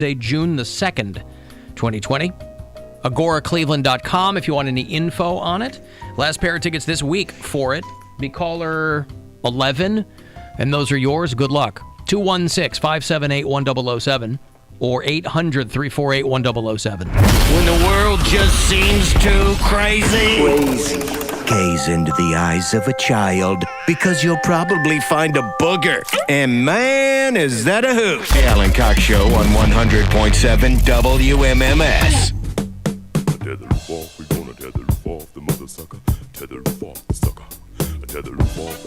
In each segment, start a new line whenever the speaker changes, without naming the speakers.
June the 2nd, 2020. AgoraCleveland.com if you want any info on it. Last pair of tickets this week for it. Be caller 11, and those are yours. Good luck. 216-578-1007 or 800-348-1007.
When the world just seems too crazy. Gaze into the eyes of a child, because you'll probably find a booger. And man, is that a hoot. The Alan Cox Show on 100.7 WMMS.
Tether roof off, we gonna tether roof off the mother sucker. Tether roof off the sucker. Tether roof off.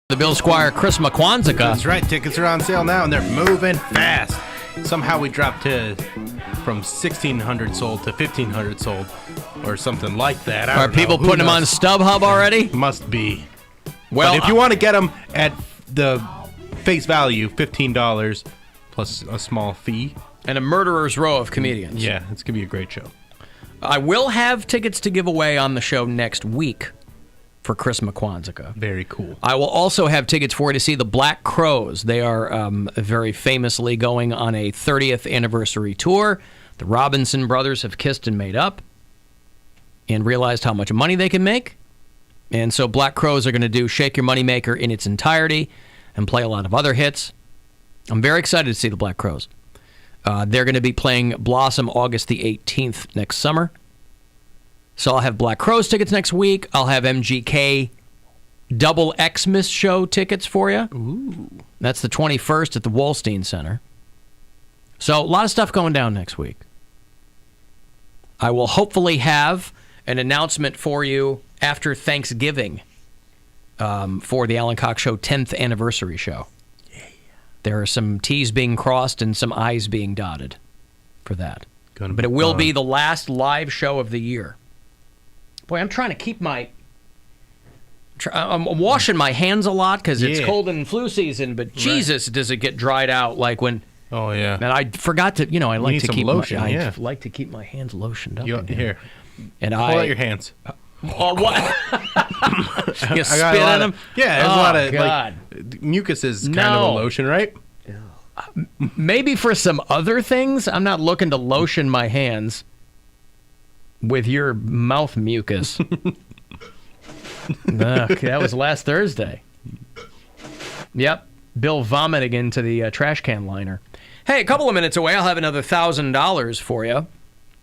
The Bill Squire Christmas Kwanzaa.
That's right. Tickets are on sale now, and they're moving fast. Somehow we dropped from 1,600 sold to 1,500 sold, or something like that.
Are people putting them on StubHub already?
Must be.
Well,
but if you want to get them at the face value, $15 plus a small fee.
And a murderer's row of comedians.
Yeah, it's going to be a great show.
I will have tickets to give away on the show next week for Christmas Kwanzaa.
Very cool.
I will also have tickets for you to see the Black Crowes. They are very famously going on a 30th anniversary tour. The Robinson brothers have kissed and made up and realized how much money they can make. And so Black Crowes are going to do Shake Your Money Maker in its entirety and play a lot of other hits. I'm very excited to see the Black Crowes. They're going to be playing Blossom August the 18th next summer. So I'll have Black Crowes tickets next week. I'll have MGK Double Xmas show tickets for you.
Ooh.
That's the 21st at the Wolstein Center. So a lot of stuff going down next week. I will hopefully have an announcement for you after Thanksgiving for the Alan Cox Show 10th anniversary show. Yeah. There are some T's being crossed and some I's being dotted for that. But it will be the last live show of the year. Boy, I'm trying to keep I'm washing my hands a lot because it's cold and flu season, but Jesus, does it get dried out like when...
Oh, yeah.
And I forgot to, I like to keep
lotion,
I like to keep my hands lotioned up.
Here.
And
pull out your hands.
Oh, what? You spit in them?
Yeah, there's a lot of mucus is kind of a lotion, right?
Maybe for some other things. I'm not looking to lotion my hands with your mouth mucus. That was last Thursday. Yep. Bill vomiting into the trash can liner. Hey, a couple of minutes away, I'll have another $1,000 for you.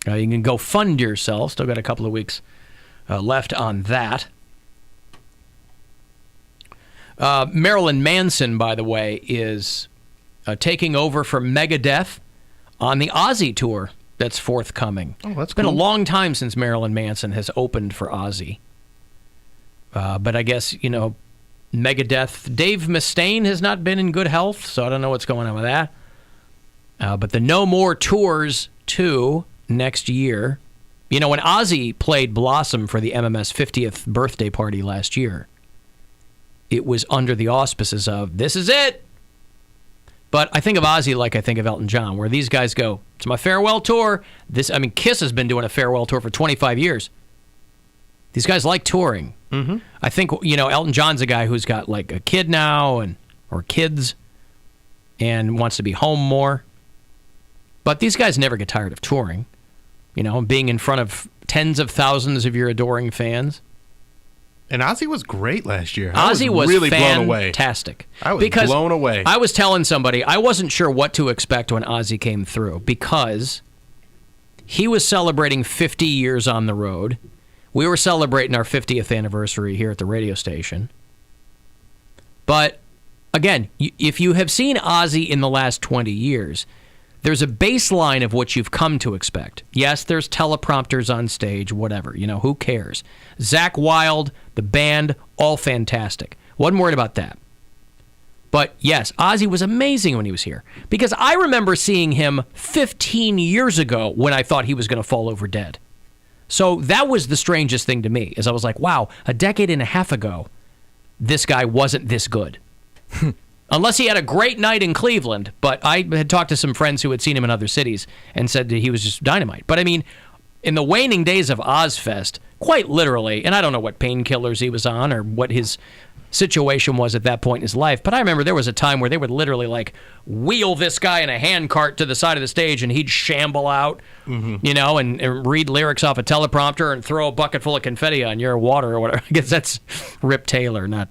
You can go fund yourself. Still got a couple of weeks left on that. Marilyn Manson, by the way, is taking over for Megadeth on the OZZY tour that's forthcoming.
Oh, that's
been a long time since Marilyn Manson has opened for OZZY. But I guess, Megadeth. Dave Mustaine has not been in good health, so I don't know what's going on with that. But the No More Tours 2 next year. When OZZY played Blossom for the MMS 50th birthday party last year, it was under the auspices of, this is it. But I think of OZZY like I think of Elton John, where these guys go, it's my farewell tour. Kiss has been doing a farewell tour for 25 years. These guys like touring.
Mm-hmm.
I think, Elton John's a guy who's got like a kid now or kids and wants to be home more. But these guys never get tired of touring, being in front of tens of thousands of your adoring fans.
And OZZY was great last year.
OZZY was
really
fantastic.
I was blown away.
I was telling somebody, I wasn't sure what to expect when OZZY came through because he was celebrating 50 years on the road. We were celebrating our 50th anniversary here at the radio station. But, again, if you have seen OZZY in the last 20 years, there's a baseline of what you've come to expect. Yes, there's teleprompters on stage, whatever. Who cares? Zakk Wylde, the band, all fantastic. Wasn't worried about that. But, yes, OZZY was amazing when he was here. Because I remember seeing him 15 years ago when I thought he was going to fall over dead. So that was the strangest thing to me, is I was like, wow, a decade and a half ago, this guy wasn't this good. Unless he had a great night in Cleveland, but I had talked to some friends who had seen him in other cities and said that he was just dynamite. But I mean, in the waning days of Ozfest, quite literally, and I don't know what painkillers he was on or what his situation was at that point in his life, but I remember there was a time where they would literally like wheel this guy in a handcart to the side of the stage and he'd shamble out, you know, and read lyrics off a teleprompter and throw a bucket full of confetti on your water or whatever. I guess that's Rip Taylor, not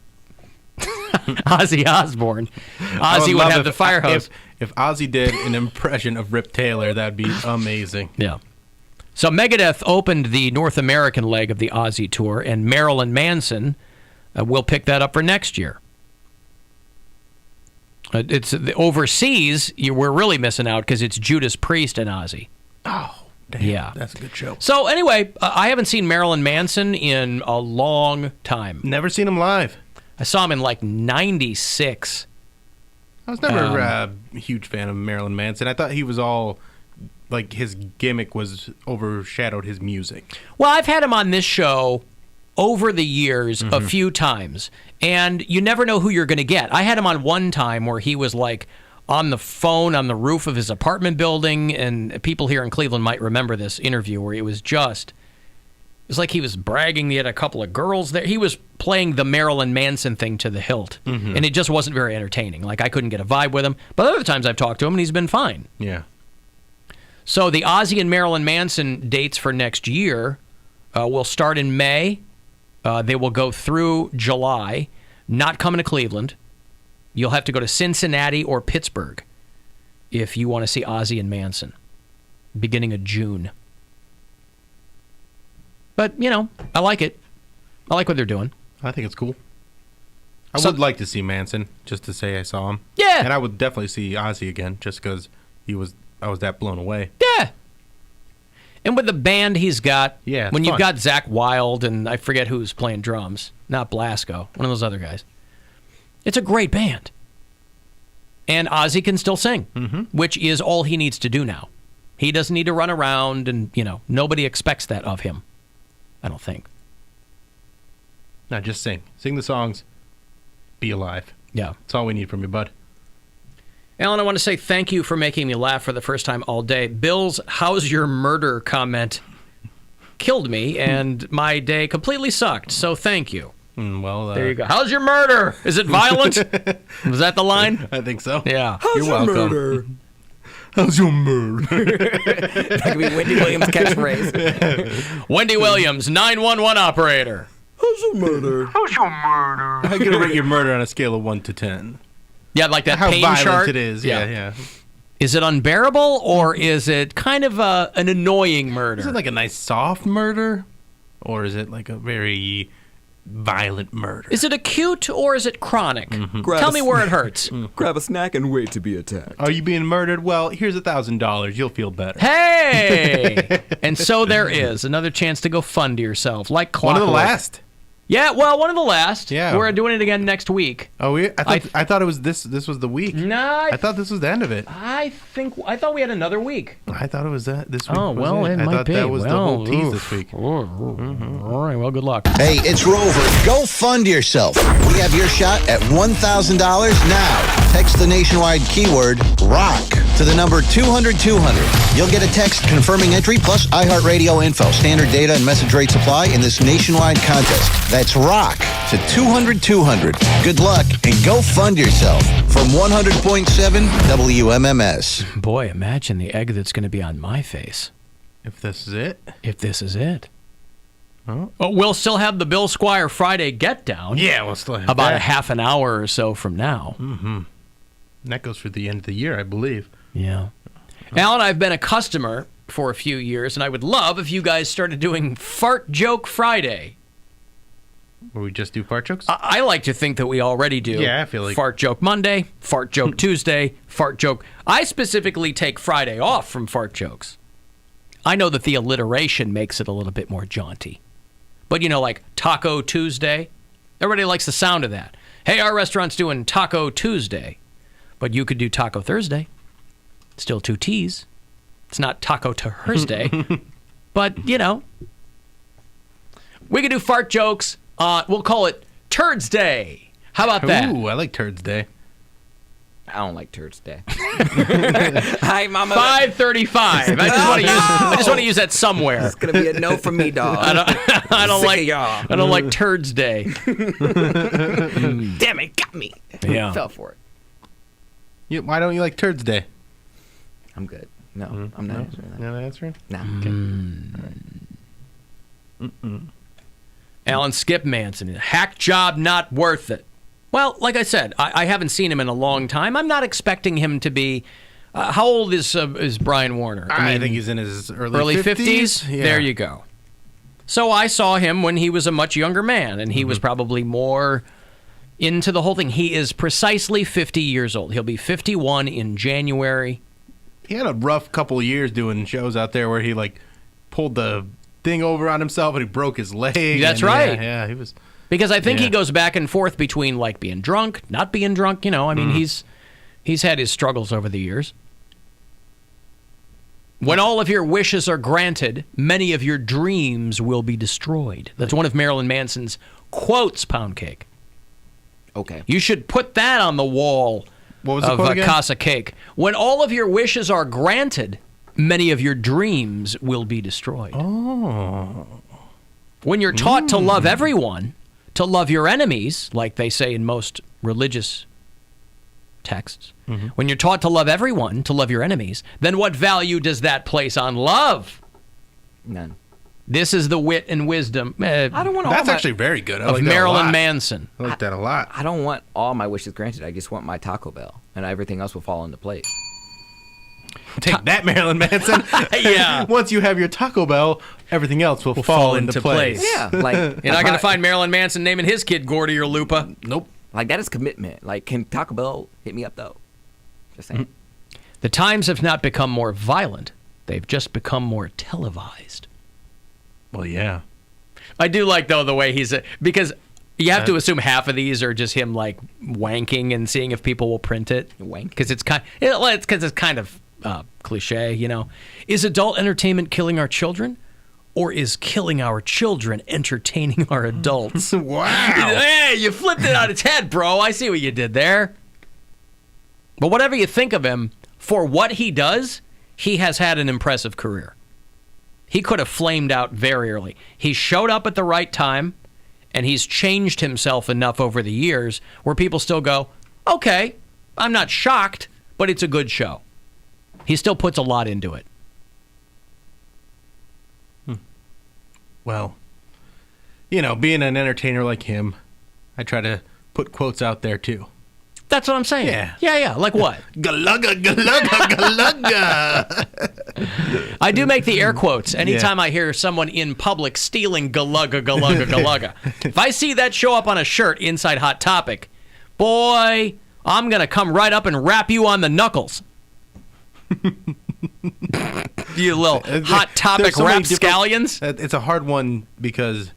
Ozzy Osbourne. Ozzy would have the fire hose.
If Ozzy did an impression of Rip Taylor, that'd be amazing.
Yeah. So Megadeth opened the North American leg of the Ozzy tour, and Marilyn Manson will pick that up for next year. It's overseas. We're really missing out because it's Judas Priest and Ozzy.
Oh, damn.
Yeah.
That's a good show.
So anyway, I haven't seen Marilyn Manson in a long time.
Never seen him live.
I saw him in like 96.
I was never a huge fan of Marilyn Manson. I thought he was all, like, his gimmick was overshadowed his music.
Well, I've had him on this show over the years a few times, and you never know who you're going to get. I had him on one time where he was, like, on the phone on the roof of his apartment building, and people here in Cleveland might remember this interview where it was like he was bragging he had a couple of girls there. He was playing the Marilyn Manson thing to the hilt, and it just wasn't very entertaining. Like, I couldn't get a vibe with him. But other times I've talked to him, and he's been fine.
Yeah.
So the Ozzy and Marilyn Manson dates for next year will start in May. They will go through July. Not coming to Cleveland. You'll have to go to Cincinnati or Pittsburgh if you want to see Ozzy and Manson, beginning of June. But, you know, I like it. I like what they're doing.
I think it's cool. I would like to see Manson, just to say I saw him.
Yeah.
And I would definitely see Ozzy again, just because I was that blown away.
Yeah. And with the band he's got,
yeah,
when you've got Zach Wilde and I forget who's playing drums, not Blasco, one of those other guys, it's a great band. And Ozzy can still sing, which is all he needs to do now. He doesn't need to run around and, you know, nobody expects that of him, I don't think.
No, just sing. Sing the songs. Be alive.
Yeah.
That's all we need from you, bud.
Alan, I want to say thank you for making me laugh for the first time all day. Bill's "How's your murder?" comment killed me, and my day completely sucked, so thank you.
Well,
there you go. How's your murder? Is it violent? Was that the line?
I think so.
Yeah.
You're welcome.
Murder?
How's your murder?
That could be Wendy Williams' catchphrase. Wendy Williams, 911 operator.
How's your murder?
How's your murder?
How you gonna rate your murder on a scale of 1 to 10?
Yeah, like that
How
pain
violent
chart.
it is. Yeah.
Is it unbearable, or is it kind of an annoying murder?
Is it like a nice soft murder, or is it like a very violent murder?
Is it acute, or is it chronic? Tell me where it hurts.
Grab a snack and wait to be attacked.
Are you being murdered? Well, here's $1,000. You'll feel better.
Hey! And so there is another chance to go fun to yourself, like clockwork.
One of the last.
Yeah, well, one of the last.
Yeah.
We're doing it again next week.
Oh, I thought it was this. This was the week.
No,
I thought this was the end of it.
I thought we had another week.
I thought it was that this week.
Oh, well, it
I
might
thought
be.
that was the whole tease this week.
All right, well, good luck.
Hey, it's Rover. Go fund yourself. We have your shot at $1,000 now. Text the nationwide keyword ROCK to the number 200-200. You'll get a text confirming entry plus iHeartRadio info. Standard data and message rates apply in this nationwide contest. That's ROCK to 200-200. Good luck and go fund yourself from 100.7 WMMS.
Boy, imagine the egg that's going to be on my face.
If this is it.
If this is it.
Oh.
Oh, we'll still have the Bill Squire Friday Get Down.
Yeah, we'll still have
about
that.
a half an hour or so from now.
Mm-hmm. That goes for the end of the year, I believe.
Yeah. Alan, I've been a customer for a few years, and I would love if you guys started doing Fart Joke Friday.
Where we just do fart jokes?
I like to think that we already do.
Yeah, I feel like...
Fart Joke Monday, Fart Joke Tuesday, Fart Joke... I specifically take Friday off from fart jokes. I know that the alliteration makes it a little bit more jaunty. But, you know, like Taco Tuesday, everybody likes the sound of that. Hey, our restaurant's doing Taco Tuesday, but you could do Taco Thursday. Still two T's. It's not Taco Thursday, but, you know, we could do fart jokes. We'll call it Turds Day. How about that?
Ooh, I like Turds Day.
I don't like turds day. Hi, Mama.
5:35. I just want to use that somewhere.
It's gonna be a no from me, dog.
I don't like
y'all.
I don't like Turds Day.
Damn it, got me.
Yeah.
Fell for it.
Why don't you like Turds Day?
I'm good. No, I'm not answering that.
You're not answering?
No.
Okay.
Alan Skip Manson. Hack job not worth it. Well, like I said, I haven't seen him in a long time. I'm not expecting him to be. How old is Brian Warner?
I think he's in his
early 50s.
Yeah.
There you go. So I saw him when he was a much younger man, and he was probably more into the whole thing. He is precisely 50 years old. He'll be 51 in January.
He had a rough couple of years doing shows out there where he pulled the thing over on himself and he broke his leg.
That's right.
Yeah, he was.
Because I think he goes back and forth between being drunk, not being drunk. I mean, he's had his struggles over the years. When all of your wishes are granted, many of your dreams will be destroyed. That's one of Marilyn Manson's quotes, Poundcake.
Okay.
You should put that on the wall
What was the
of
quote again?
Casa Cake. When all of your wishes are granted, many of your dreams will be destroyed.
Oh.
When you're taught to love everyone, to love your enemies, like they say in most religious texts, when you're taught to love everyone, to love your enemies, then what value does that place on love?
None.
This is the wit and wisdom
I don't want all
That's
my,
actually very good. I
of
like that a
Marilyn
lot.
Manson.
I like that a lot.
I don't want all my wishes granted. I just want my Taco Bell, and everything else will fall into place.
Take that, Marilyn Manson.
Yeah.
Once you have your Taco Bell, everything else will fall into place.
Yeah, like
You're not going to find Marilyn Manson naming his kid Gordy or Lupa.
Nope.
like that is commitment. Like, can Taco Bell hit me up though? Just saying.
The times have not become more violent. They've just become more televised.
Well, yeah.
I do like, though, the way he's... because you have to assume half of these are just him, wanking and seeing if people will print it.
Wank?
Because it's kind of cliche, Is adult entertainment killing our children? Or is killing our children entertaining our adults?
Wow.
Hey, you flipped it on its head, bro. I see what you did there. But whatever you think of him, for what he does, he has had an impressive career. He could have flamed out very early. He showed up at the right time, and he's changed himself enough over the years where people still go, okay, I'm not shocked, but it's a good show. He still puts a lot into it.
Well, being an entertainer like him, I try to put quotes out there, too.
That's what I'm saying. Yeah. Like what?
Galugga, galugga, galugga.
I do make the air quotes anytime I hear someone in public stealing galugga, galugga, galugga. If I see that show up on a shirt inside Hot Topic, boy, I'm going to come right up and rap you on the knuckles. You little Hot Topic
so many
rapscallions.
It's a hard one because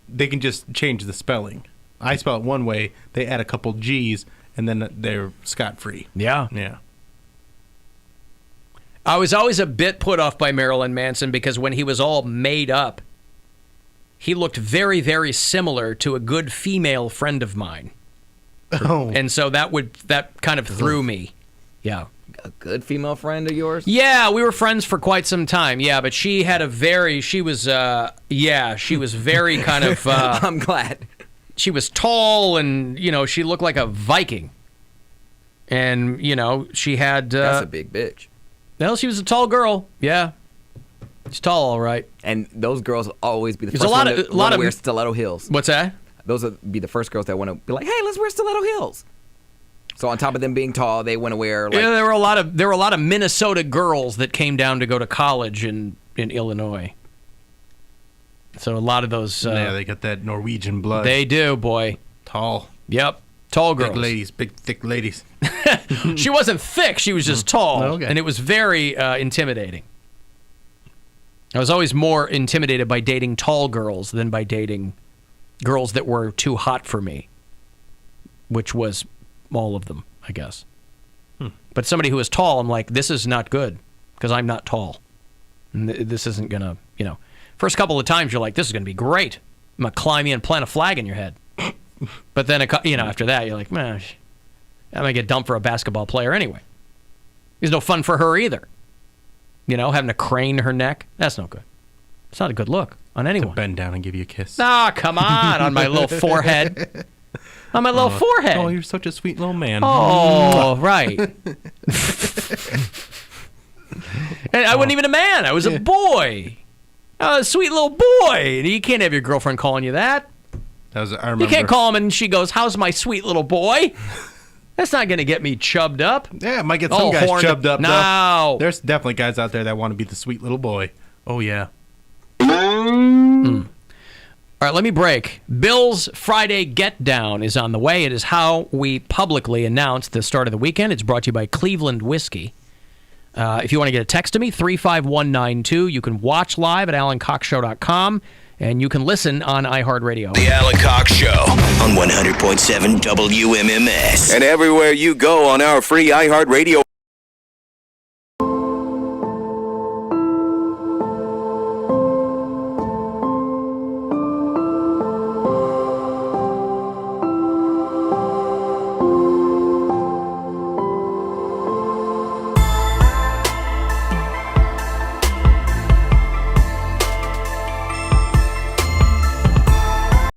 they can just change the spelling. I spell it one way, they add a couple G's, and then they're scot-free.
Yeah.
Yeah.
I was always a bit put off by Marilyn Manson because when he was all made up, he looked very, very similar to a good female friend of mine.
Oh.
And so that kind of threw me. Yeah.
A good female friend of yours?
Yeah, we were friends for quite some time. Yeah, but she had she was very kind of...
I'm glad.
She was tall and, she looked like a Viking. And, she had...
That's a big bitch.
Well, she was a tall girl. Yeah. She's tall, all right.
And those girls will always be the
There's
first
a lot
one
of-
to
a lot
wanna
of-
wear stiletto heels.
What's that?
Those will be the first girls that want to be like, hey, let's wear stiletto heels. So on top of them being tall, they want to wear
Yeah, there were a lot of Minnesota girls that came down to go to college in Illinois. So a lot of those...
yeah, they got that Norwegian blood.
They do, boy.
Tall.
Yep. Tall girls.
Big ladies. Big, thick ladies.
She wasn't thick. She was just tall.
Okay.
And it was very intimidating. I was always more intimidated by dating tall girls than by dating girls that were too hot for me, which was all of them, I guess. But somebody who is tall, I'm like, this is not good because I'm not tall. And this isn't going to, first couple of times you're like, this is going to be great. I'm going to climb you and plant a flag in your head. But then, after that, you're like, man. I'm going to get dumped for a basketball player anyway. It's no fun for her either. You know, having to crane her neck. That's no good. It's not a good look on anyone.
To bend down and give you a kiss.
Ah, come on my little forehead. On my little forehead.
Oh, you're such a sweet little man.
Oh, right. And I wasn't even a man. I was a boy. A sweet little boy. You can't have your girlfriend calling you that.
I remember.
You can't call him and she goes, how's my sweet little boy? That's not going to get me chubbed up.
Yeah, it might get some guys chubbed up.
No.
Though. There's definitely guys out there that want to be the sweet little boy. Oh, yeah.
All right, let me break. Bill's Friday Get Down is on the way. It is how we publicly announce the start of the weekend. It's brought to you by Cleveland Whiskey. If you want to get a text to me, 35192. You can watch live at alancoxshow.com, and you can listen on iHeartRadio.
The Alan Cox Show on 100.7 WMMS. And everywhere you go on our free iHeartRadio